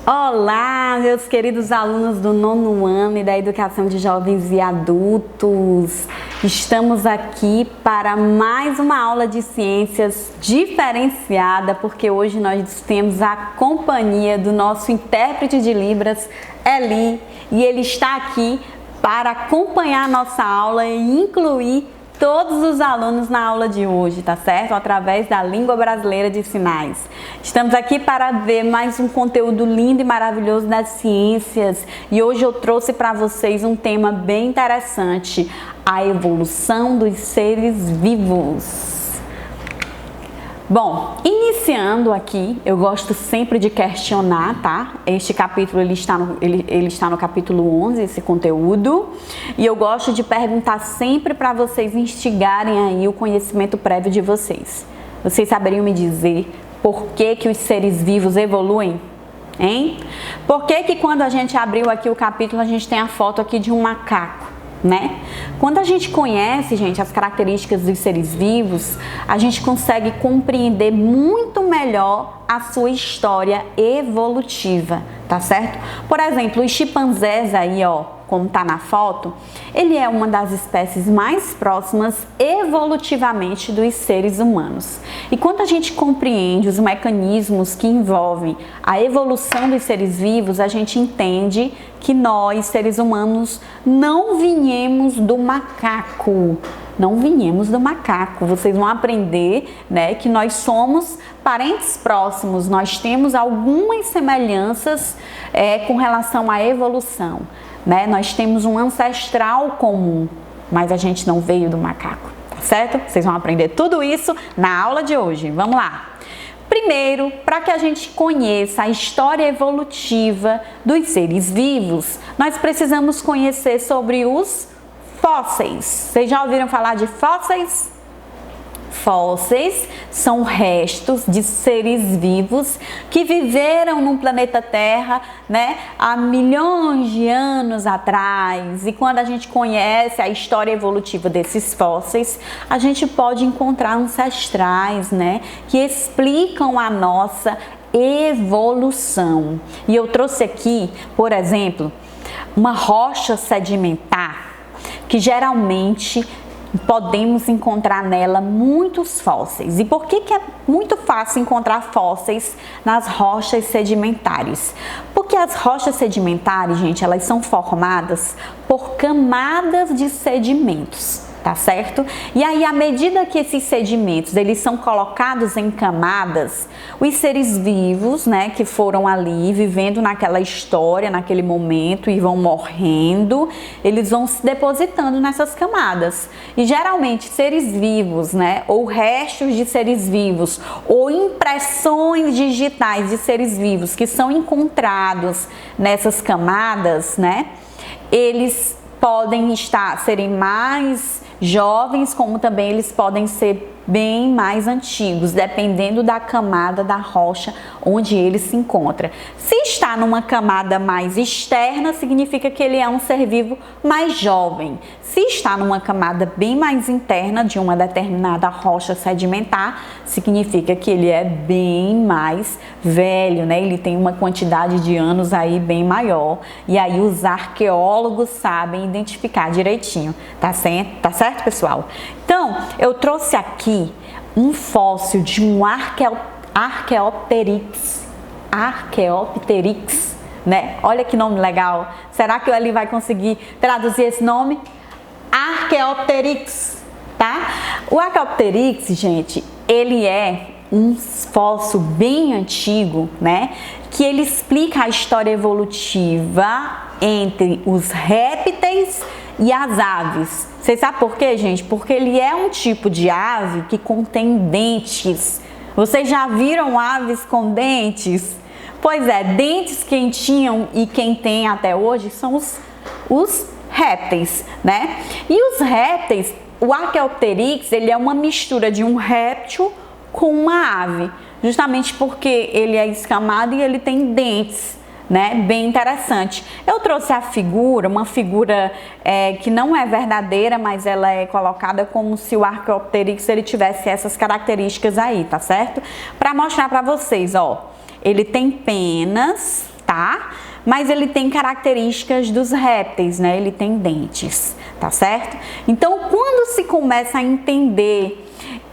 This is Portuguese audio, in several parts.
Olá, meus queridos alunos do nono ano e da Educação de Jovens e Adultos. Estamos aqui para mais uma aula de ciências diferenciada, porque hoje nós temos a companhia do nosso intérprete de Libras, Eli, e ele está aqui para acompanhar a nossa aula e incluir todos os alunos na aula de hoje, tá certo? Através da língua brasileira de sinais. Estamos aqui para ver mais um conteúdo lindo e maravilhoso das ciências e hoje eu trouxe para vocês um tema bem interessante: a evolução dos seres vivos. Bom, iniciando aqui, eu gosto sempre de questionar, tá? Este capítulo ele está no capítulo 11, esse conteúdo, e eu gosto de perguntar sempre para vocês instigarem aí o conhecimento prévio de vocês. Vocês saberiam me dizer por que que os seres vivos evoluem? Hein? Por que que quando a gente abriu aqui o capítulo, a gente tem a foto aqui de um macaco? Né? Quando a gente conhece, gente, as características dos seres vivos, a gente consegue compreender muito melhor a sua história evolutiva, tá certo? Por exemplo, os chimpanzés aí, ó, como tá na foto, ele é uma das espécies mais próximas evolutivamente dos seres humanos. E quando a gente compreende os mecanismos que envolvem a evolução dos seres vivos, a gente entende que nós, seres humanos, não viemos do macaco. Não viemos do macaco. Vocês vão aprender, né, que nós somos parentes próximos. Nós temos algumas semelhanças com relação à evolução, né? Nós temos um ancestral comum, mas a gente não veio do macaco, tá certo? Vocês vão aprender tudo isso na aula de hoje. Vamos lá! Primeiro, para que a gente conheça a história evolutiva dos seres vivos, nós precisamos conhecer sobre os fósseis. Vocês já ouviram falar de fósseis? Fósseis são restos de seres vivos que viveram no planeta Terra, né, há milhões de anos atrás. E quando a gente conhece a história evolutiva desses fósseis, a gente pode encontrar ancestrais, né, que explicam a nossa evolução. E eu trouxe aqui, por exemplo, uma rocha sedimentar que geralmente podemos encontrar nela muitos fósseis. E por que que é muito fácil encontrar fósseis nas rochas sedimentares? Porque as rochas sedimentares, gente, elas são formadas por camadas de sedimentos, tá certo? E aí, à medida que esses sedimentos eles são colocados em camadas, os seres vivos, né, que foram ali vivendo naquela história, naquele momento e vão morrendo, eles vão se depositando nessas camadas. E geralmente seres vivos, né, ou restos de seres vivos, ou impressões digitais de seres vivos que são encontrados nessas camadas, né, eles podem serem mais jovens, como também eles podem ser bem mais antigos, dependendo da camada da rocha onde ele se encontra. Se está numa camada mais externa, significa que ele é um ser vivo mais jovem. Se está numa camada bem mais interna de uma determinada rocha sedimentar, significa que ele é bem mais velho, né? Ele tem uma quantidade de anos aí bem maior. E aí os arqueólogos sabem identificar direitinho, tá certo, pessoal? Então, eu trouxe aqui um fóssil de um Archaeopteryx, né? Olha que nome legal. Será que ele vai conseguir traduzir esse nome? Archaeopteryx, tá? O Archaeopteryx, gente, ele é um fóssil bem antigo, né? Que ele explica a história evolutiva entre os répteis e as aves. Vocês sabem por quê, gente? Porque ele é um tipo de ave que contém dentes. Vocês já viram aves com dentes? Pois é, dentes quem tinham e quem tem até hoje são os répteis, né? E os répteis, o Archaeopteryx, ele é uma mistura de um réptil com uma ave, justamente porque ele é escamado e ele tem dentes, né? Bem interessante. Eu trouxe a figura, uma figura que não é verdadeira, mas ela é colocada como se o Archaeopteryx ele tivesse essas características aí, tá certo? Para mostrar para vocês, ó, ele tem penas, tá? Mas ele tem características dos répteis, né? Ele tem dentes, tá certo? Então, quando se começa a entender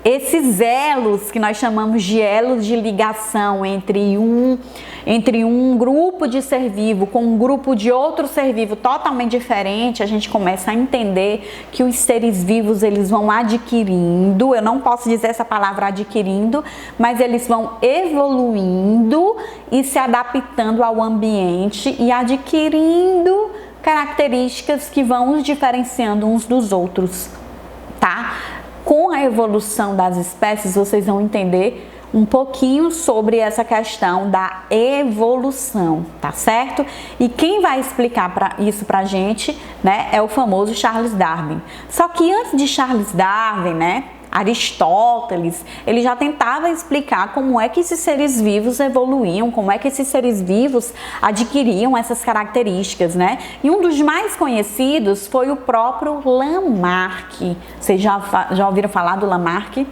esses elos que nós chamamos de elos de ligação entre um grupo de ser vivo com um grupo de outro ser vivo totalmente diferente, a gente começa a entender que os seres vivos eles vão adquirindo, eu não posso dizer essa palavra adquirindo, mas eles vão evoluindo e se adaptando ao ambiente e adquirindo características que vão os diferenciando uns dos outros, tá? Com a evolução das espécies, vocês vão entender um pouquinho sobre essa questão da evolução, tá certo? E quem vai explicar isso pra gente, né, é o famoso Charles Darwin. Só que antes de Charles Darwin, né, Aristóteles, ele já tentava explicar como é que esses seres vivos evoluíam, como é que esses seres vivos adquiriam essas características, né? E um dos mais conhecidos foi o próprio Lamarck. Vocês já ouviram falar do Lamarck?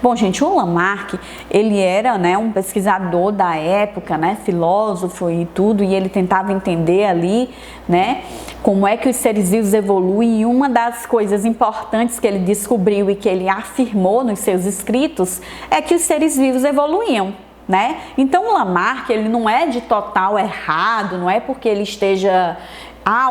Bom, gente, o Lamarck, ele era, né, um pesquisador da época, né, filósofo e tudo, e ele tentava entender ali, né, como é que os seres vivos evoluem, e uma das coisas importantes que ele descobriu e que ele afirmou nos seus escritos é que os seres vivos evoluíam, né? Então o Lamarck, ele não é de total errado, não é porque ele esteja...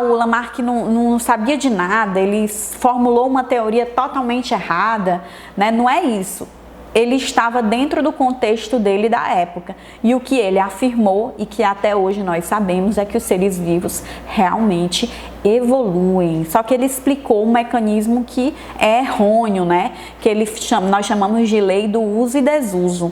o Lamarck não sabia de nada, ele formulou uma teoria totalmente errada, né? Não é isso. Ele estava dentro do contexto dele da época. E o que ele afirmou e que até hoje nós sabemos é que os seres vivos realmente evoluem. Só que ele explicou um mecanismo que é errôneo, né? Que nós chamamos de lei do uso e desuso.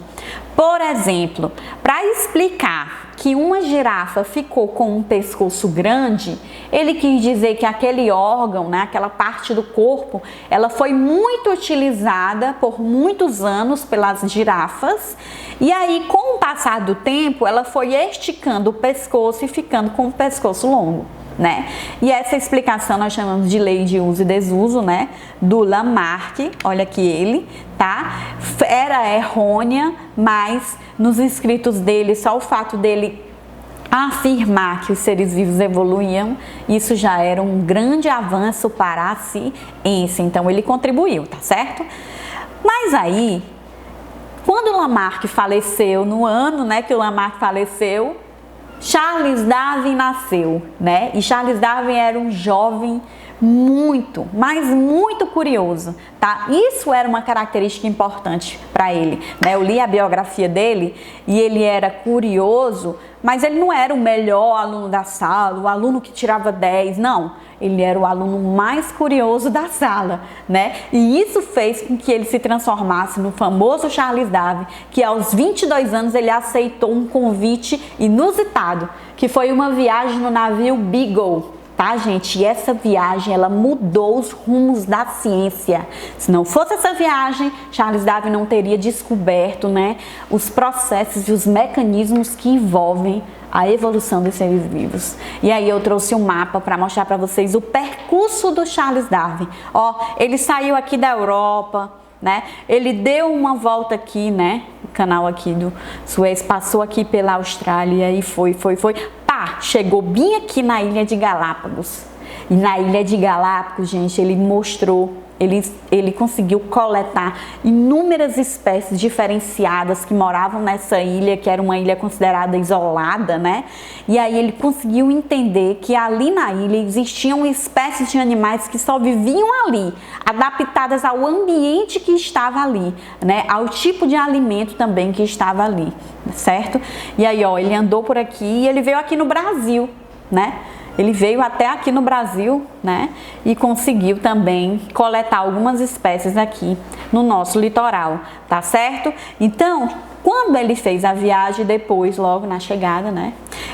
Por exemplo, para explicar que uma girafa ficou com um pescoço grande, ele quis dizer que aquele órgão, né, aquela parte do corpo, ela foi muito utilizada por muitos anos pelas girafas, e aí com o passar do tempo ela foi esticando o pescoço e ficando com o pescoço longo, né? E essa explicação nós chamamos de lei de uso e desuso, né, do Lamarck. Olha aqui ele, tá? Era errônea, mas nos escritos dele, só o fato dele afirmar que os seres vivos evoluíam, isso já era um grande avanço para a ciência. Então ele contribuiu, tá certo? Mas aí, quando Lamarck faleceu, no ano, né, que o Lamarck faleceu, Charles Darwin nasceu, né? E Charles Darwin era um jovem muito, mas muito curioso, tá? Isso era uma característica importante para ele, né? Eu li a biografia dele e ele era curioso, mas ele não era o melhor aluno da sala, o aluno que tirava 10, não. Ele era o aluno mais curioso da sala, né? E isso fez com que ele se transformasse no famoso Charles Darwin, que aos 22 anos ele aceitou um convite inusitado, que foi uma viagem no navio Beagle, tá, gente? E essa viagem, ela mudou os rumos da ciência. Se não fosse essa viagem, Charles Darwin não teria descoberto, né, os processos e os mecanismos que envolvem a evolução dos seres vivos. E aí eu trouxe um mapa para mostrar para vocês o percurso do Charles Darwin. Ó, ele saiu aqui da Europa, né? Ele deu uma volta aqui, né? O canal aqui do Suez, passou aqui pela Austrália e foi. Pá, chegou bem aqui na Ilha de Galápagos. E na Ilha de Galápagos, gente, ele mostrou, ele conseguiu coletar inúmeras espécies diferenciadas que moravam nessa ilha, que era uma ilha considerada isolada, né? E aí ele conseguiu entender que ali na ilha existiam espécies de animais que só viviam ali, adaptadas ao ambiente que estava ali, né? Ao tipo de alimento também que estava ali, certo? E aí, ó, ele andou por aqui e ele veio aqui no Brasil, né? Ele veio até aqui no Brasil, né? E conseguiu também coletar algumas espécies aqui no nosso litoral, tá certo? Então, quando ele fez a viagem, depois, logo na chegada, né?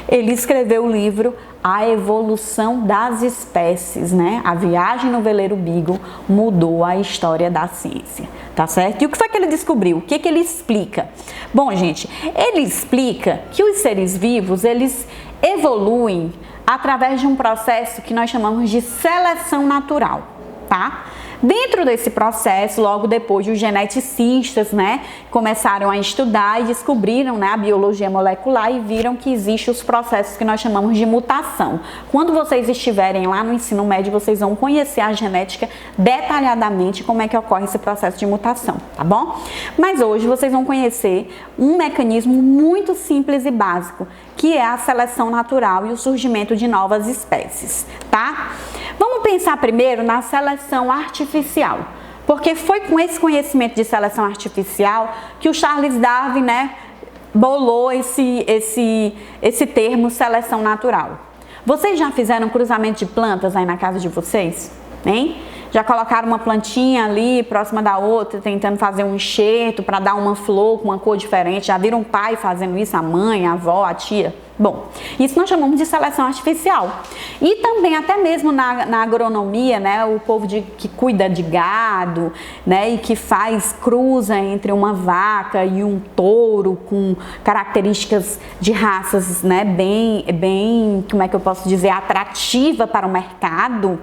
Ele escreveu o livro A Evolução das Espécies, né? A viagem no veleiro Beagle mudou a história da ciência, tá certo? E o que foi que ele descobriu? O que que ele explica? Bom, gente, ele explica que os seres vivos, eles evoluem através de um processo que nós chamamos de seleção natural, tá? Dentro desse processo, logo depois, os geneticistas, né, começaram a estudar e descobriram, né, a biologia molecular e viram que existem os processos que nós chamamos de mutação. Quando vocês estiverem lá no ensino médio, vocês vão conhecer a genética detalhadamente, como é que ocorre esse processo de mutação, tá bom? Mas hoje vocês vão conhecer um mecanismo muito simples e básico, que é a seleção natural e o surgimento de novas espécies, tá? Vamos pensar primeiro na seleção artificial, porque foi com esse conhecimento de seleção artificial que o Charles Darwin, né, bolou esse termo seleção natural. Vocês já fizeram cruzamento de plantas aí na casa de vocês? Hein? Já colocaram uma plantinha ali próxima da outra, tentando fazer um enxerto para dar uma flor com uma cor diferente? Já viram o pai fazendo isso, a mãe, a avó, a tia? Bom, isso nós chamamos de seleção artificial. E também até mesmo na agronomia, né, o povo que cuida de gado, né, e que cruza entre uma vaca e um touro com características de raças, né, bem, como é que eu posso dizer, atrativa para o mercado.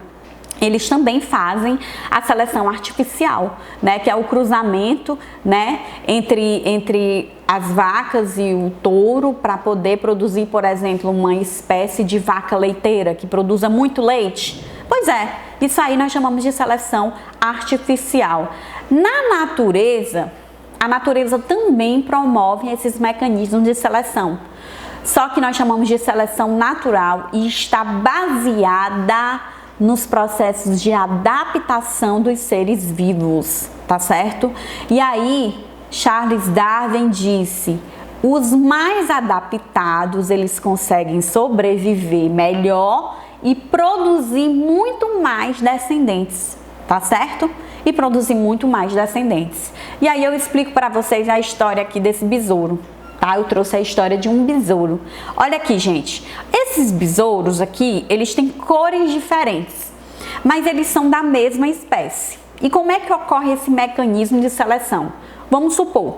Eles também fazem a seleção artificial, né, que é o cruzamento, né, entre as vacas e o touro para poder produzir, por exemplo, uma espécie de vaca leiteira que produza muito leite. Pois é, isso aí nós chamamos de seleção artificial. Na natureza, a natureza também promove esses mecanismos de seleção. Só que nós chamamos de seleção natural e está baseada nos processos de adaptação dos seres vivos, tá certo? E aí, Charles Darwin disse: os mais adaptados, eles conseguem sobreviver melhor e produzir muito mais descendentes, tá certo? E produzir muito mais descendentes. E aí eu explico para vocês a história aqui desse besouro. Tá? Eu trouxe a história de um besouro. Olha aqui, gente. Esses besouros aqui, eles têm cores diferentes, mas eles são da mesma espécie. E como é que ocorre esse mecanismo de seleção? Vamos supor,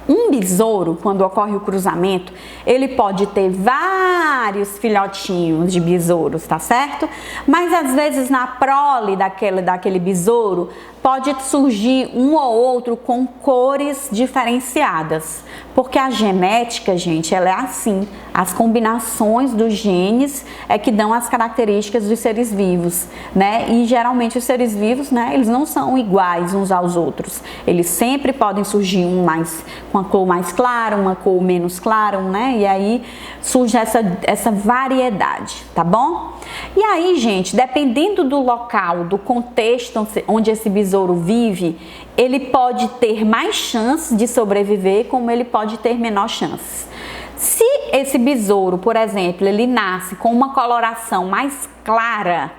um besouro, quando ocorre o cruzamento, ele pode ter vários filhotinhos de besouros, tá certo? Mas às vezes na prole daquele besouro pode surgir um ou outro com cores diferenciadas. Porque a genética, gente, ela é assim. As combinações dos genes é que dão as características dos seres vivos, né? E geralmente os seres vivos, né, eles não são iguais uns aos outros. Eles sempre podem surgir um mais com uma cor mais clara, uma cor menos clara, né? E aí surge essa variedade, tá bom? E aí, gente, dependendo do local, do contexto onde esse besouro vive, ele pode ter mais chance de sobreviver, como ele pode ter menor chance. Se esse besouro, por exemplo, ele nasce com uma coloração mais clara,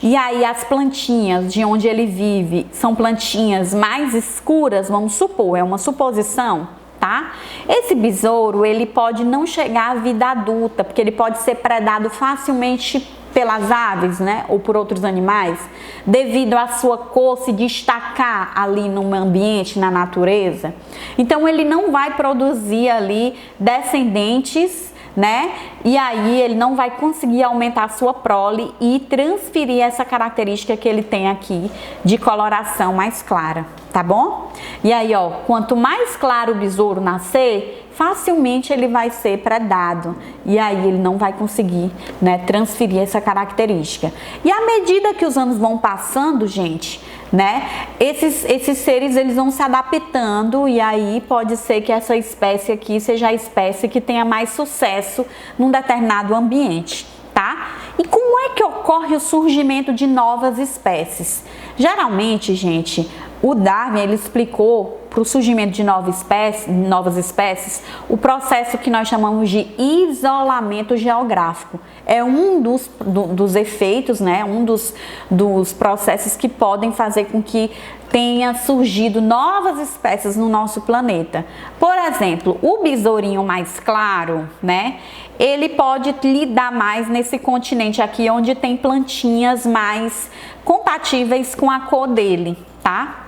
e aí as plantinhas de onde ele vive são plantinhas mais escuras, vamos supor, é uma suposição, tá? Esse besouro, ele pode não chegar à vida adulta, porque ele pode ser predado facilmente pelas aves, né, ou por outros animais, devido à sua cor se destacar ali no ambiente, na natureza. Então ele não vai produzir ali descendentes, né? E aí ele não vai conseguir aumentar a sua prole e transferir essa característica que ele tem aqui de coloração mais clara, tá bom? E aí, ó, quanto mais claro o besouro nascer, facilmente ele vai ser predado e aí ele não vai conseguir, né, transferir essa característica. E à medida que os anos vão passando, gente, né, esses seres eles vão se adaptando e aí pode ser que essa espécie aqui seja a espécie que tenha mais sucesso num determinado ambiente, tá? E como é que ocorre o surgimento de novas espécies? Geralmente, gente, o Darwin ele explicou para o surgimento de novas espécies o processo que nós chamamos de isolamento geográfico. É um dos efeitos, né? Um dos processos que podem fazer com que tenha surgido novas espécies no nosso planeta. Por exemplo, o besourinho mais claro, né? Ele pode lidar mais nesse continente aqui, onde tem plantinhas mais compatíveis com a cor dele, tá?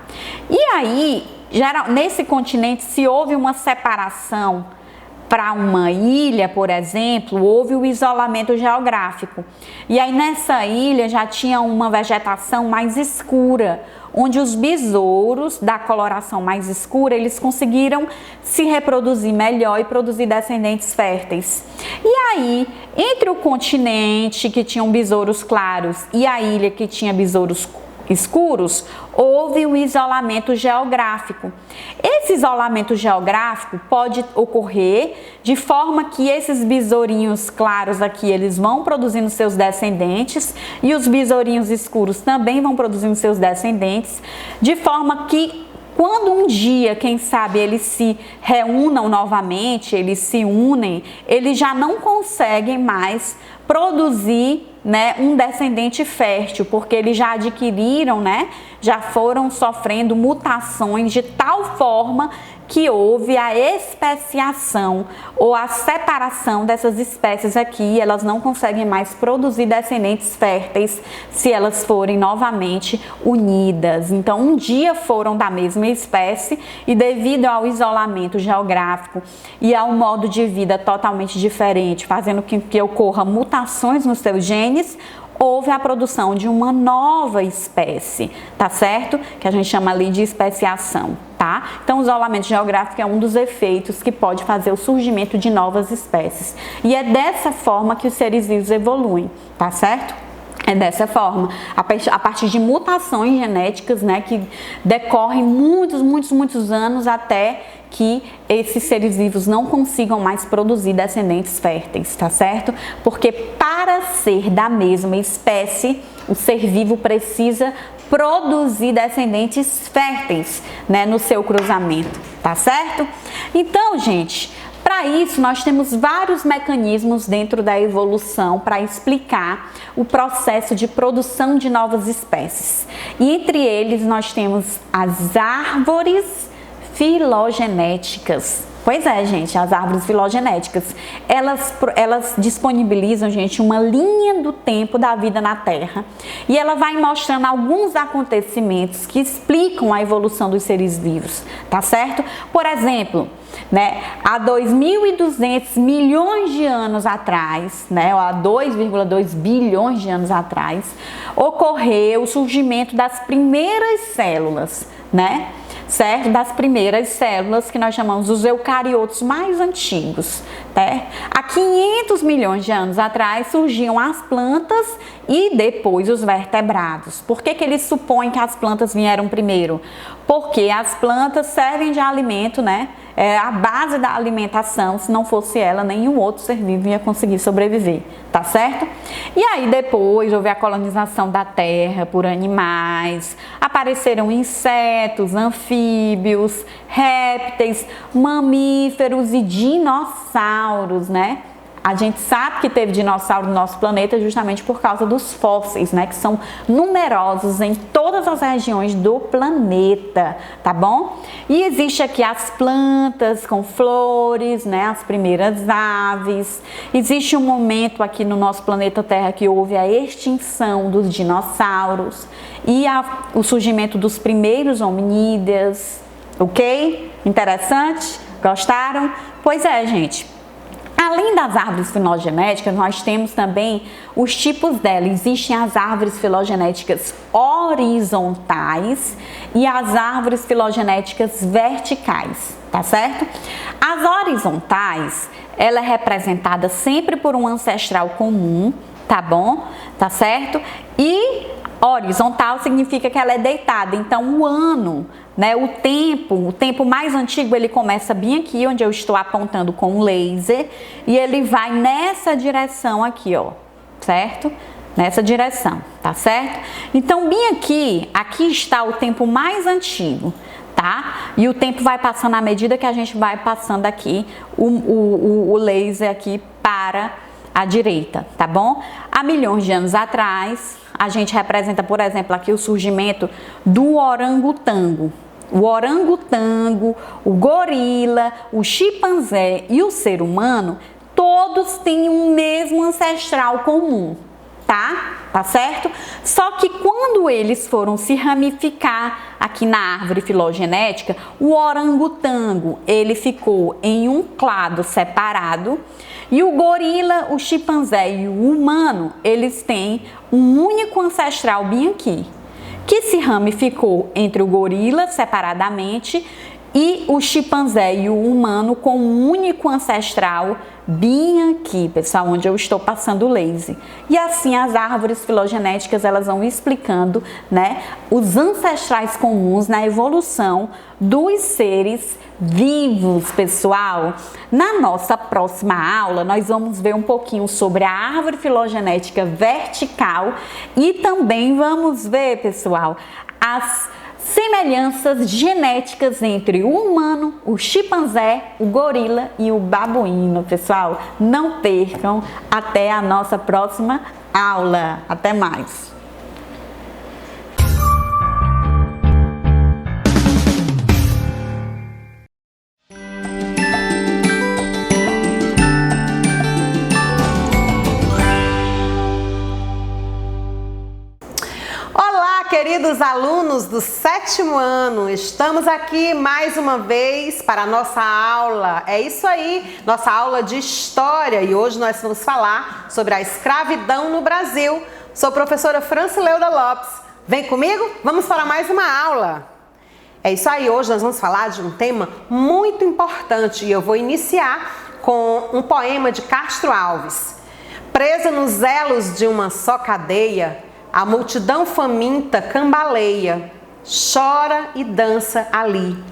E aí, nesse continente, se houve uma separação para uma ilha, por exemplo, houve o isolamento geográfico. E aí nessa ilha já tinha uma vegetação mais escura, onde os besouros da coloração mais escura, eles conseguiram se reproduzir melhor e produzir descendentes férteis. E aí, entre o continente, que tinham besouros claros, e a ilha, que tinha besouros escuros, houve um isolamento geográfico. Esse isolamento geográfico pode ocorrer de forma que esses besourinhos claros aqui, eles vão produzindo seus descendentes e os besourinhos escuros também vão produzindo seus descendentes, de forma que quando um dia, quem sabe, eles se reúnam novamente, eles se unem, eles já não conseguem mais produzir, né, um descendente fértil, porque eles já adquiriram, né, já foram sofrendo mutações de tal forma que houve a especiação ou a separação dessas espécies aqui, elas não conseguem mais produzir descendentes férteis se elas forem novamente unidas. Então, um dia foram da mesma espécie e devido ao isolamento geográfico e ao modo de vida totalmente diferente, fazendo com que ocorra mutações nos seus genes, houve a produção de uma nova espécie, tá certo? Que a gente chama ali de especiação, tá? Então, o isolamento geográfico é um dos efeitos que pode fazer o surgimento de novas espécies. E é dessa forma que os seres vivos evoluem, tá certo? É dessa forma, a partir de mutações genéticas, né, que decorrem muitos anos até que esses seres vivos não consigam mais produzir descendentes férteis, tá certo? Porque para ser da mesma espécie, o ser vivo precisa produzir descendentes férteis, né, no seu cruzamento, tá certo? Então, gente, para isso, nós temos vários mecanismos dentro da evolução para explicar o processo de produção de novas espécies. E entre eles, nós temos as árvores filogenéticas. Pois é, gente, as árvores filogenéticas, elas disponibilizam, gente, uma linha do tempo da vida na Terra e ela vai mostrando alguns acontecimentos que explicam a evolução dos seres vivos, tá certo? Por exemplo, né, há 2.200 milhões de anos atrás, né, ou há 2,2 bilhões de anos atrás, ocorreu o surgimento das primeiras células, né? Certo? Das primeiras células que nós chamamos os eucariotos mais antigos, né? Há 500 milhões de anos atrás surgiam as plantas e depois os vertebrados. Por que eles supõem que as plantas vieram primeiro? Porque as plantas servem de alimento, né? É a base da alimentação, se não fosse ela, nenhum outro ser vivo ia conseguir sobreviver, tá certo? E aí depois houve a colonização da Terra por animais, apareceram insetos, anfíbios, répteis, mamíferos e dinossauros, né? A gente sabe que teve dinossauro no nosso planeta justamente por causa dos fósseis, né? Que são numerosos em todas as regiões do planeta, tá bom? E existe aqui as plantas com flores, né? As primeiras aves. Existe um momento aqui no nosso planeta Terra que houve a extinção dos dinossauros e o surgimento dos primeiros hominídeos, ok? Interessante? Gostaram? Pois é, gente. Além das árvores filogenéticas, nós temos também os tipos delas. Existem as árvores filogenéticas horizontais e as árvores filogenéticas verticais, tá certo? As horizontais, ela é representada sempre por um ancestral comum, tá bom? Tá certo? E horizontal significa que ela é deitada, então o ano, né, o tempo mais antigo, ele começa bem aqui, onde eu estou apontando com o laser, e ele vai nessa direção aqui, ó, certo? Nessa direção, tá certo? Então, bem aqui está o tempo mais antigo, tá? E o tempo vai passando à medida que a gente vai passando aqui o laser aqui para a direita, tá bom? Há milhões de anos atrás, a gente representa, por exemplo, aqui o surgimento do orangotango. O orangotango, o gorila, o chimpanzé e o ser humano, todos têm um mesmo ancestral comum, tá? Tá certo? Só que quando eles foram se ramificar aqui na árvore filogenética, o orangotango, ele ficou em um clado separado, e o gorila, o chimpanzé e o humano, eles têm um único ancestral bem aqui, que se ramificou entre o gorila separadamente e o chimpanzé e o humano com um único ancestral bem aqui, pessoal, onde eu estou passando o laser. E assim as árvores filogenéticas, elas vão explicando, né, os ancestrais comuns na evolução dos seres vivos, pessoal. Na nossa próxima aula, nós vamos ver um pouquinho sobre a árvore filogenética vertical e também vamos ver, pessoal, as semelhanças genéticas entre o humano, o chimpanzé, o gorila e o babuíno, pessoal. Não percam, até a nossa próxima aula. Até mais! Queridos alunos do 7º ano, estamos aqui mais uma vez para a nossa aula. É isso aí, nossa aula de História, e hoje nós vamos falar sobre a escravidão no Brasil. Sou a professora Francileuda Lopes. Vem comigo? Vamos para mais uma aula. É isso aí, hoje nós vamos falar de um tema muito importante e eu vou iniciar com um poema de Castro Alves. Presa nos elos de uma só cadeia, a multidão faminta cambaleia, chora e dança ali.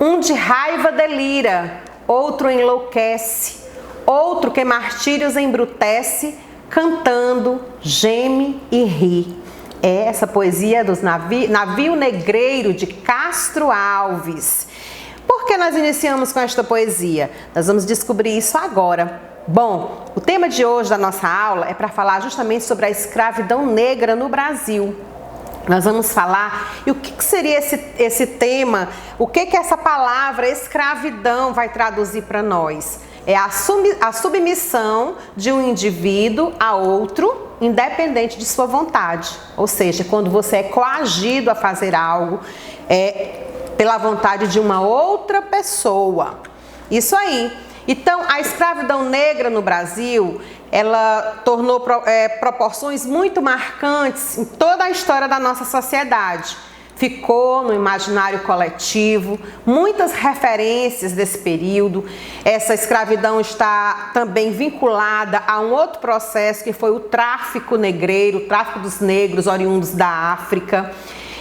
Um de raiva delira, outro enlouquece, outro que martírios embrutece, cantando, geme e ri. É essa poesia dos Navio Negreiro de Castro Alves. Por que nós iniciamos com esta poesia? Nós vamos descobrir isso agora. Bom, o tema de hoje da nossa aula é para falar justamente sobre a escravidão negra no Brasil. Nós vamos falar, e o que seria esse tema, o que essa palavra escravidão vai traduzir para nós? É a submissão de um indivíduo a outro, independente de sua vontade. Ou seja, quando você é coagido a fazer algo, pela vontade de uma outra pessoa. Isso aí. Então, a escravidão negra no Brasil, ela tornou proporções muito marcantes em toda a história da nossa sociedade. Ficou no imaginário coletivo, muitas referências desse período. Essa escravidão está também vinculada a um outro processo que foi o tráfico negreiro, o tráfico dos negros oriundos da África.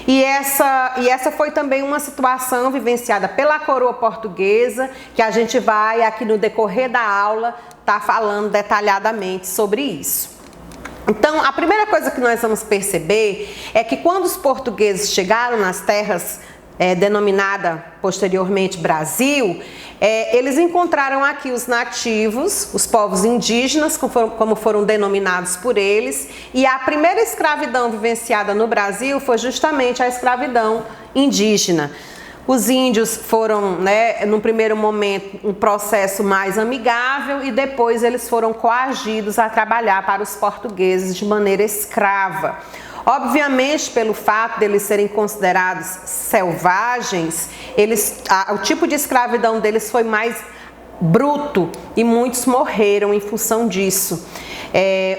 E essa foi também uma situação vivenciada pela coroa portuguesa, que a gente vai aqui no decorrer da aula estar falando detalhadamente sobre isso. Então, a primeira coisa que nós vamos perceber é que quando os portugueses chegaram nas terras denominada posteriormente Brasil, eles encontraram aqui os nativos, os povos indígenas, como foram denominados por eles, e a primeira escravidão vivenciada no Brasil foi justamente a escravidão indígena. Os índios foram, no primeiro momento, um processo mais amigável e depois eles foram coagidos a trabalhar para os portugueses de maneira escrava. Obviamente, pelo fato de eles serem considerados selvagens, o tipo de escravidão deles foi mais bruto e muitos morreram em função disso.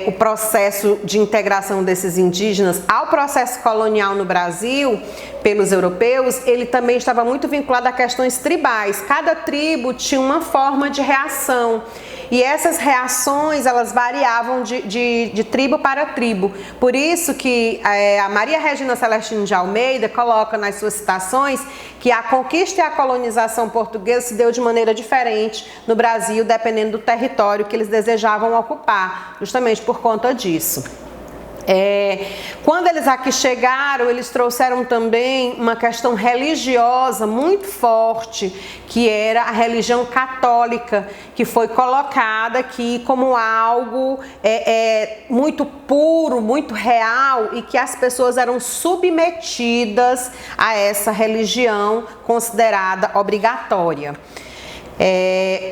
O processo de integração desses indígenas ao processo colonial no Brasil, pelos europeus, ele também estava muito vinculado a questões tribais. Cada tribo tinha uma forma de reação. E essas reações, elas variavam de tribo para tribo. Por isso que a Maria Regina Celestino de Almeida coloca nas suas citações que a conquista e a colonização portuguesa se deu de maneira diferente no Brasil, dependendo do território que eles desejavam ocupar, justamente por conta disso. Quando eles aqui chegaram, eles trouxeram também uma questão religiosa muito forte, que era a religião católica, que foi colocada aqui como algo muito puro, muito real, e que as pessoas eram submetidas a essa religião considerada obrigatória.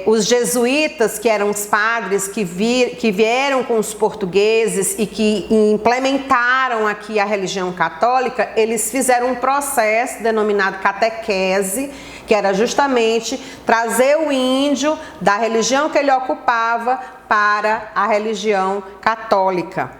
Os jesuítas, que eram os padres que vieram com os portugueses e que implementaram aqui a religião católica, eles fizeram um processo denominado catequese, que era justamente trazer o índio da religião que ele ocupava para a religião católica.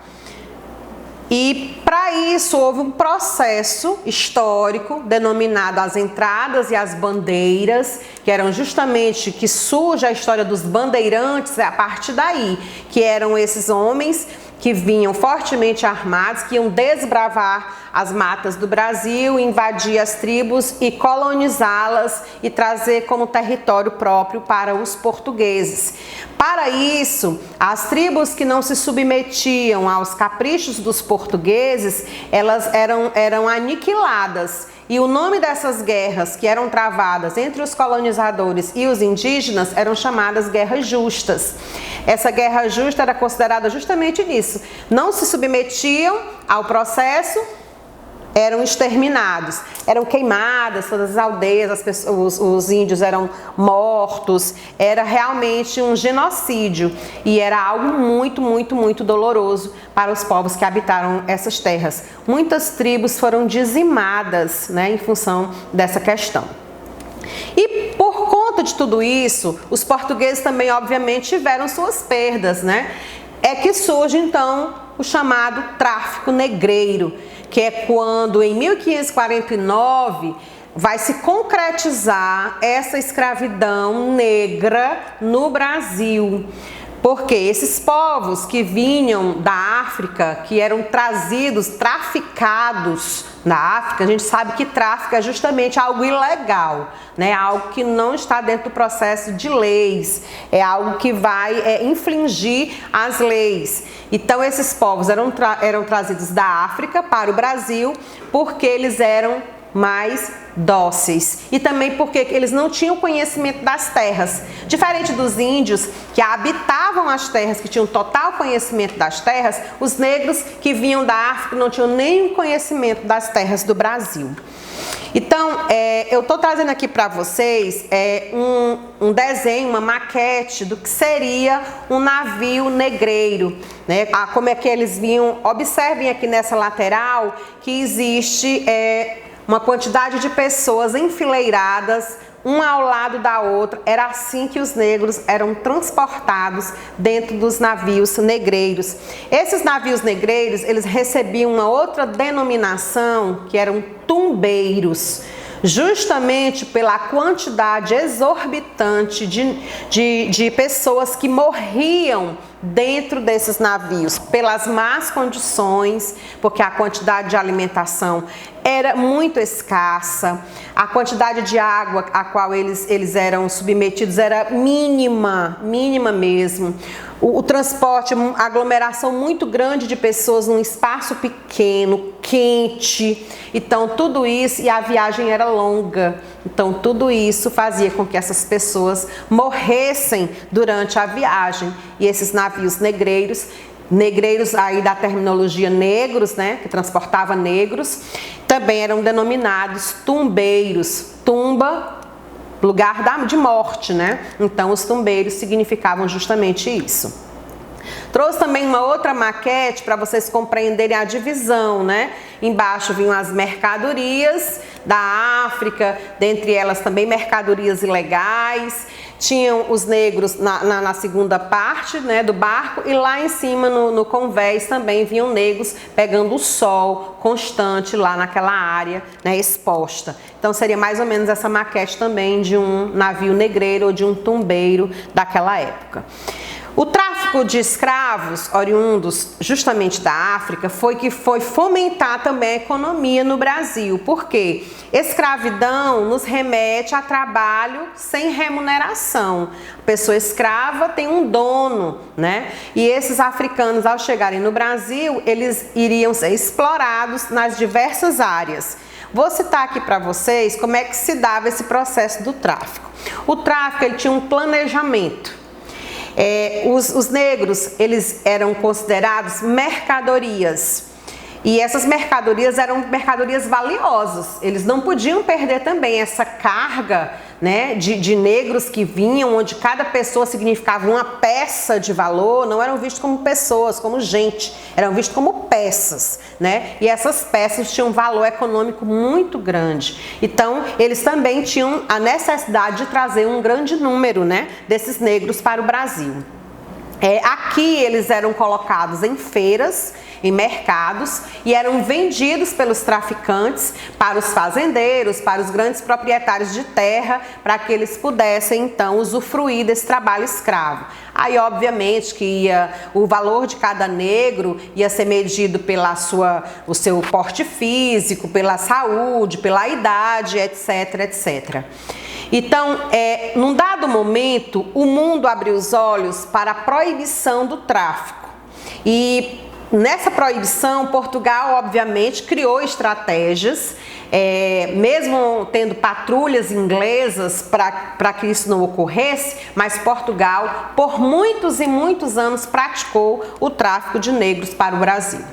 E para isso houve um processo histórico denominado as entradas e as bandeiras, que eram justamente que surge a história dos bandeirantes a partir daí, que eram esses homens que vinham fortemente armados, que iam desbravar as matas do Brasil, invadir as tribos e colonizá-las e trazer como território próprio para os portugueses. Para isso, as tribos que não se submetiam aos caprichos dos portugueses, elas eram aniquiladas. E o nome dessas guerras que eram travadas entre os colonizadores e os indígenas eram chamadas guerras justas. Essa guerra justa era considerada justamente nisso. Não se submetiam ao processo, eram exterminados, eram queimadas todas as aldeias, os índios eram mortos, era realmente um genocídio e era algo muito, muito, muito doloroso para os povos que habitaram essas terras. Muitas tribos foram dizimadas, né, em função dessa questão. E por conta de tudo isso, os portugueses também, obviamente, tiveram suas perdas, né? É que surge, então, o chamado tráfico negreiro, que é quando, em 1549, vai se concretizar essa escravidão negra no Brasil. Porque esses povos que vinham da África, que eram trazidos, traficados na África, a gente sabe que tráfico é justamente algo ilegal, né? Algo que não está dentro do processo de leis, é algo que vai infringir as leis. Então esses povos eram trazidos da África para o Brasil porque eles eram mais dóceis e também porque eles não tinham conhecimento das terras. Diferente dos índios que habitavam as terras, que tinham total conhecimento das terras, os negros que vinham da África não tinham nenhum conhecimento das terras do Brasil. Então, eu estou trazendo aqui para vocês um desenho, uma maquete do que seria um navio negreiro, né? Como é que eles vinham. Observem aqui nessa lateral que existe uma quantidade de pessoas enfileiradas, uma ao lado da outra. Era assim que os negros eram transportados dentro dos navios negreiros. Esses navios negreiros, eles recebiam uma outra denominação, que eram tumbeiros, justamente pela quantidade exorbitante de pessoas que morriam dentro desses navios, pelas más condições, porque a quantidade de alimentação era muito escassa, a quantidade de água a qual eles eram submetidos era mínima mesmo. O transporte, a aglomeração muito grande de pessoas num espaço pequeno, quente. Então tudo isso, e a viagem era longa. Então tudo isso fazia com que essas pessoas morressem durante a viagem. E esses navios negreiros aí da terminologia negros, né, que transportava negros, também eram denominados tumbeiros. Tumba, lugar de morte, né? Então os tumbeiros significavam justamente isso. Trouxe também uma outra maquete para vocês compreenderem a divisão, né? Embaixo vinham as mercadorias da África, dentre elas também mercadorias ilegais. Tinham os negros na segunda parte, né, do barco, e lá em cima no convés também vinham negros pegando o sol constante lá naquela área, né, exposta. Então seria mais ou menos essa maquete também de um navio negreiro ou de um tumbeiro daquela época. O tráfico de escravos oriundos justamente da África foi fomentar também a economia no Brasil. Por quê? Escravidão nos remete a trabalho sem remuneração. A pessoa escrava tem um dono, né? E esses africanos, ao chegarem no Brasil, eles iriam ser explorados nas diversas áreas. Vou citar aqui para vocês como é que se dava esse processo do tráfico. O tráfico, ele tinha um planejamento. Os negros, eles eram considerados mercadorias. E essas mercadorias eram mercadorias valiosas. Eles não podiam perder também essa carga, né, de negros que vinham, onde cada pessoa significava uma peça de valor. Não eram vistos como pessoas, como gente, eram vistos como peças, né? E essas peças tinham um valor econômico muito grande. Então, eles também tinham a necessidade de trazer um grande número, né, desses negros para o Brasil. Aqui eles eram colocados em feiras, em mercados, e eram vendidos pelos traficantes para os fazendeiros, para os grandes proprietários de terra, para que eles pudessem então usufruir desse trabalho escravo. Aí obviamente que o valor de cada negro ia ser medido pela o seu porte físico, pela saúde, pela idade, etc, etc. Então, num dado momento, o mundo abriu os olhos para a proibição do tráfico. E nessa proibição, Portugal, obviamente, criou estratégias, mesmo tendo patrulhas inglesas para que isso não ocorresse, mas Portugal, por muitos e muitos anos, praticou o tráfico de negros para o Brasil.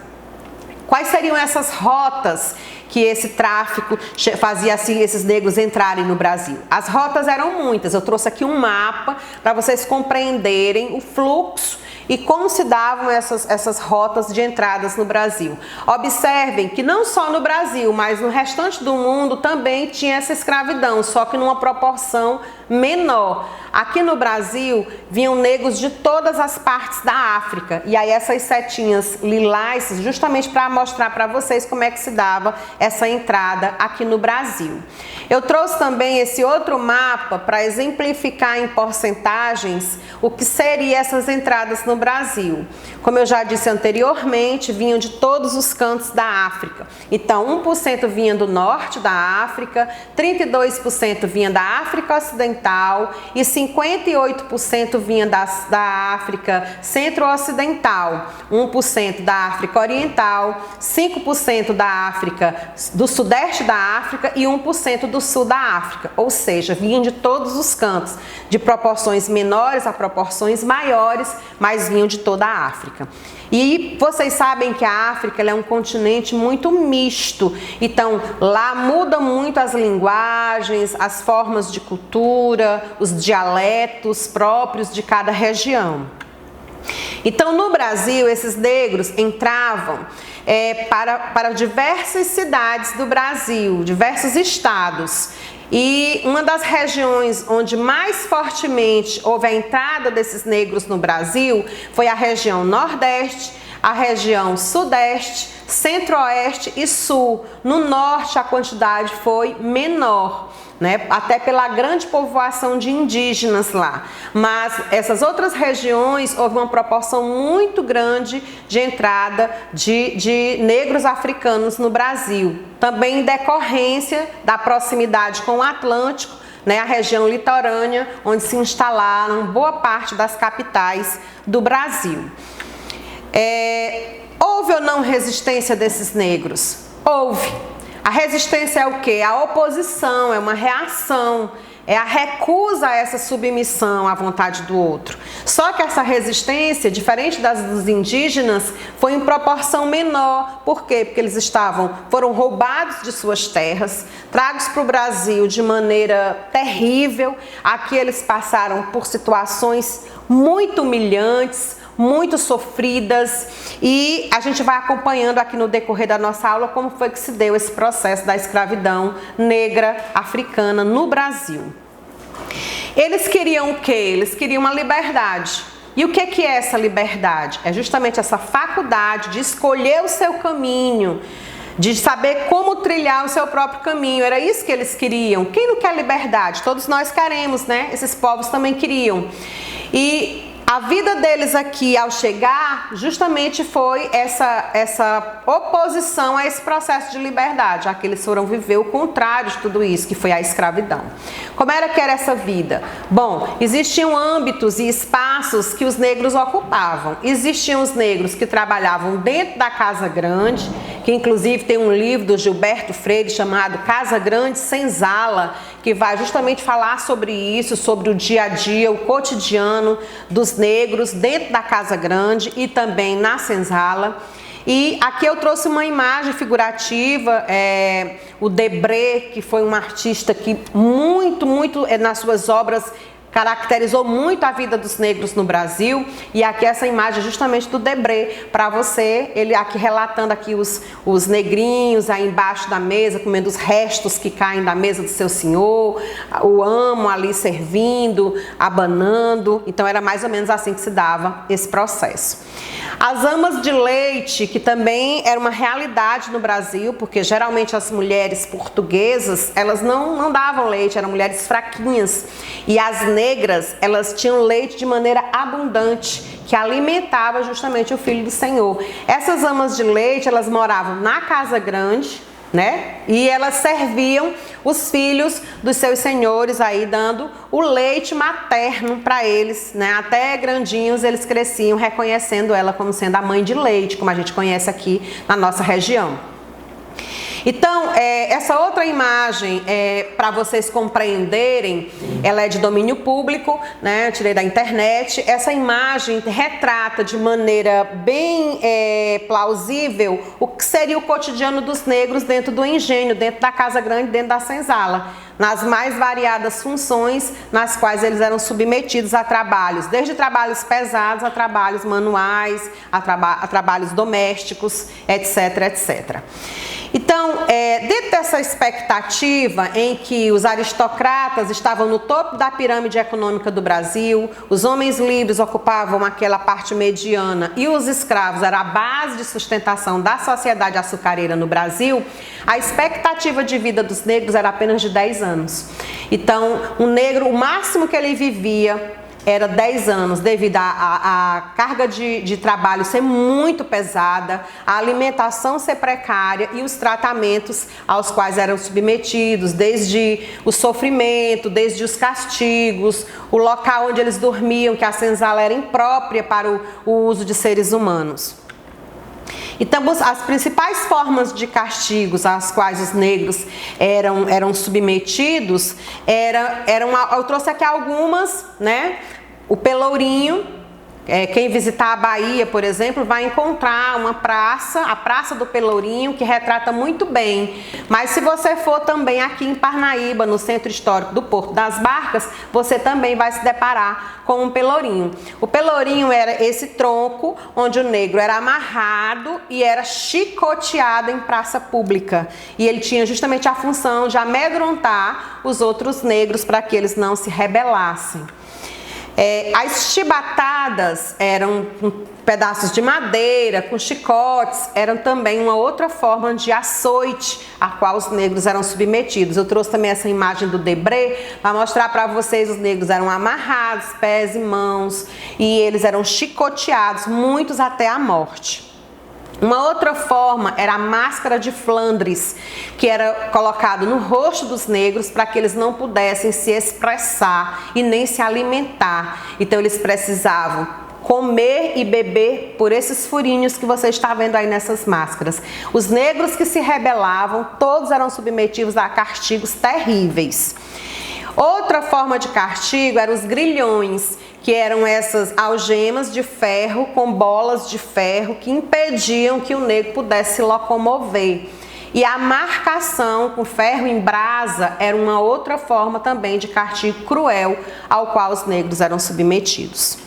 Quais seriam essas rotas que esse tráfico fazia assim esses negros entrarem no Brasil? As rotas eram muitas. Eu trouxe aqui um mapa para vocês compreenderem o fluxo e como se davam essas rotas de entradas no Brasil. Observem que não só no Brasil, mas no restante do mundo também tinha essa escravidão, só que numa proporção menor. Aqui no Brasil vinham negros de todas as partes da África, e aí essas setinhas lilás justamente para mostrar para vocês como é que se dava essa entrada aqui no Brasil. Eu trouxe também esse outro mapa para exemplificar em porcentagens o que seriam essas entradas no Brasil. Como eu já disse anteriormente, vinham de todos os cantos da África. Então, 1% vinha do norte da África, 32% vinha da África Ocidental e 58% vinha da África Centro-Ocidental, 1% da África Oriental, 5% da África do Sudeste da África e 1% do Sul da África. Ou seja, vinham de todos os cantos, de proporções menores a proporções maiores, mas vinham de toda a África. E vocês sabem que a África é um continente muito misto, então lá muda muito as linguagens, as formas de cultura, os dialetos próprios de cada região. Então no Brasil esses negros entravam para diversas cidades do Brasil, diversos estados. E uma das regiões onde mais fortemente houve a entrada desses negros no Brasil foi a região Nordeste, a região Sudeste, Centro-Oeste e Sul. No Norte a quantidade foi menor, né? Até pela grande povoação de indígenas lá. Mas essas outras regiões houve uma proporção muito grande de entrada de negros africanos no Brasil. Também em decorrência da proximidade com o Atlântico, né, a região litorânea, onde se instalaram boa parte das capitais do Brasil. Houve ou não resistência desses negros? Houve. A resistência é o quê? A oposição, é uma reação, é a recusa a essa submissão à vontade do outro. Só que essa resistência, diferente dos indígenas, foi em proporção menor. Por quê? Porque eles foram roubados de suas terras, tragos para o Brasil de maneira terrível. Aqui eles passaram por situações muito humilhantes, muito sofridas, e a gente vai acompanhando aqui no decorrer da nossa aula como foi que se deu esse processo da escravidão negra africana no Brasil. Eles queriam o quê? Eles queriam uma liberdade. E o que é essa liberdade? É justamente essa faculdade de escolher o seu caminho, de saber como trilhar o seu próprio caminho. Era isso que eles queriam. Quem não quer liberdade? Todos nós queremos, né? Esses povos também queriam. E a vida deles aqui ao chegar justamente foi essa oposição a esse processo de liberdade, já que eles foram viver o contrário de tudo isso, que foi a escravidão. Como era que era essa vida? Bom, existiam âmbitos e espaços que os negros ocupavam. Existiam os negros que trabalhavam dentro da Casa Grande, que inclusive tem um livro do Gilberto Freire chamado Casa Grande Senzala, que vai justamente falar sobre isso, sobre o dia a dia, o cotidiano dos negros dentro da Casa Grande e também na senzala. E aqui eu trouxe uma imagem figurativa, o Debré, que foi um artista que muito nas suas obras caracterizou muito a vida dos negros no Brasil. E aqui essa imagem justamente do Debré para você, ele aqui relatando aqui os negrinhos aí embaixo da mesa, comendo os restos que caem da mesa do seu senhor, o amo ali servindo, abanando. Então era mais ou menos assim que se dava esse processo. As amas de leite, que também era uma realidade no Brasil, porque geralmente as mulheres portuguesas, elas não davam leite, eram mulheres fraquinhas. E as negras, elas tinham leite de maneira abundante, que alimentava justamente o filho do Senhor. Essas amas de leite, elas moravam na casa grande, né? E elas serviam os filhos dos seus senhores aí, dando o leite materno para eles, né? Até grandinhos eles cresciam reconhecendo ela como sendo a mãe de leite, como a gente conhece aqui na nossa região. Então, essa outra imagem, para vocês compreenderem, ela é de domínio público, né? Eu tirei da internet. Essa imagem retrata de maneira bem plausível o que seria o cotidiano dos negros dentro do engenho, dentro da casa grande, dentro da senzala, nas mais variadas funções nas quais eles eram submetidos a trabalhos, desde trabalhos pesados a trabalhos manuais, a trabalhos domésticos, etc, etc. Então, dentro dessa expectativa em que os aristocratas estavam no topo da pirâmide econômica do Brasil, os homens livres ocupavam aquela parte mediana e os escravos eram a base de sustentação da sociedade açucareira no Brasil, a expectativa de vida dos negros era apenas de 10 anos. Então, o negro, o máximo que ele vivia era 10 anos, devido à carga de trabalho ser muito pesada, a alimentação ser precária e os tratamentos aos quais eram submetidos, desde o sofrimento, desde os castigos, o local onde eles dormiam, que a senzala era imprópria para o uso de seres humanos. Então, as principais formas de castigos às quais os negros eram submetidos eu trouxe aqui algumas, né? O pelourinho, quem visitar a Bahia, por exemplo, vai encontrar uma praça, a Praça do Pelourinho, que retrata muito bem. Mas se você for também aqui em Parnaíba, no centro histórico do Porto das Barcas, você também vai se deparar com um pelourinho. O pelourinho era esse tronco onde o negro era amarrado e era chicoteado em praça pública. E ele tinha justamente a função de amedrontar os outros negros para que eles não se rebelassem. As chibatadas eram pedaços de madeira, com chicotes, eram também uma outra forma de açoite a qual os negros eram submetidos. Eu trouxe também essa imagem do Debré para mostrar para vocês, os negros eram amarrados, pés e mãos, e eles eram chicoteados, muitos até a morte. Uma outra forma era a máscara de Flandres, que era colocado no rosto dos negros para que eles não pudessem se expressar e nem se alimentar. Então eles precisavam comer e beber por esses furinhos que você está vendo aí nessas máscaras. Os negros que se rebelavam, todos eram submetidos a castigos terríveis. Outra forma de castigo eram os grilhões, que eram essas algemas de ferro com bolas de ferro que impediam que o negro pudesse se locomover. E a marcação com ferro em brasa era uma outra forma também de castigo cruel ao qual os negros eram submetidos.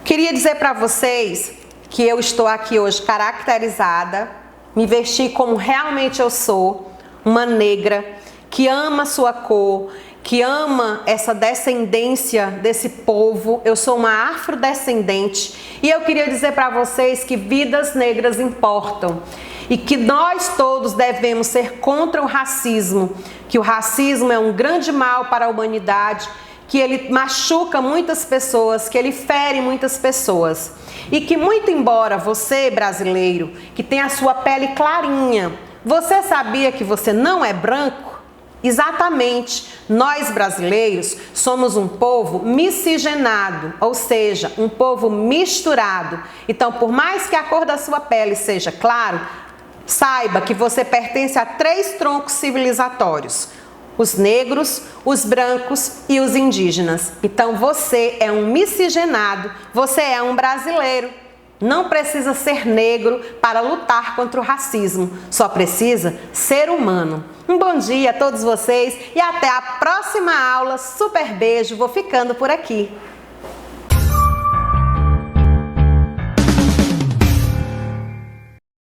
Queria dizer para vocês que eu estou aqui hoje caracterizada, me vesti como realmente eu sou, uma negra que ama sua cor, que ama essa descendência desse povo. Eu sou uma afrodescendente e eu queria dizer para vocês que vidas negras importam e que nós todos devemos ser contra o racismo, que o racismo é um grande mal para a humanidade, que ele machuca muitas pessoas, que ele fere muitas pessoas. E que muito embora você, brasileiro, que tem a sua pele clarinha, você sabia que você não é branco? Exatamente, nós brasileiros somos um povo miscigenado, ou seja, um povo misturado. Então, por mais que a cor da sua pele seja claro, saiba que você pertence a 3 troncos civilizatórios: os negros, os brancos e os indígenas. Então você é um miscigenado, você é um brasileiro. Não precisa ser negro para lutar contra o racismo, só precisa ser humano. Um bom dia a todos vocês e até a próxima aula. Super beijo, vou ficando por aqui.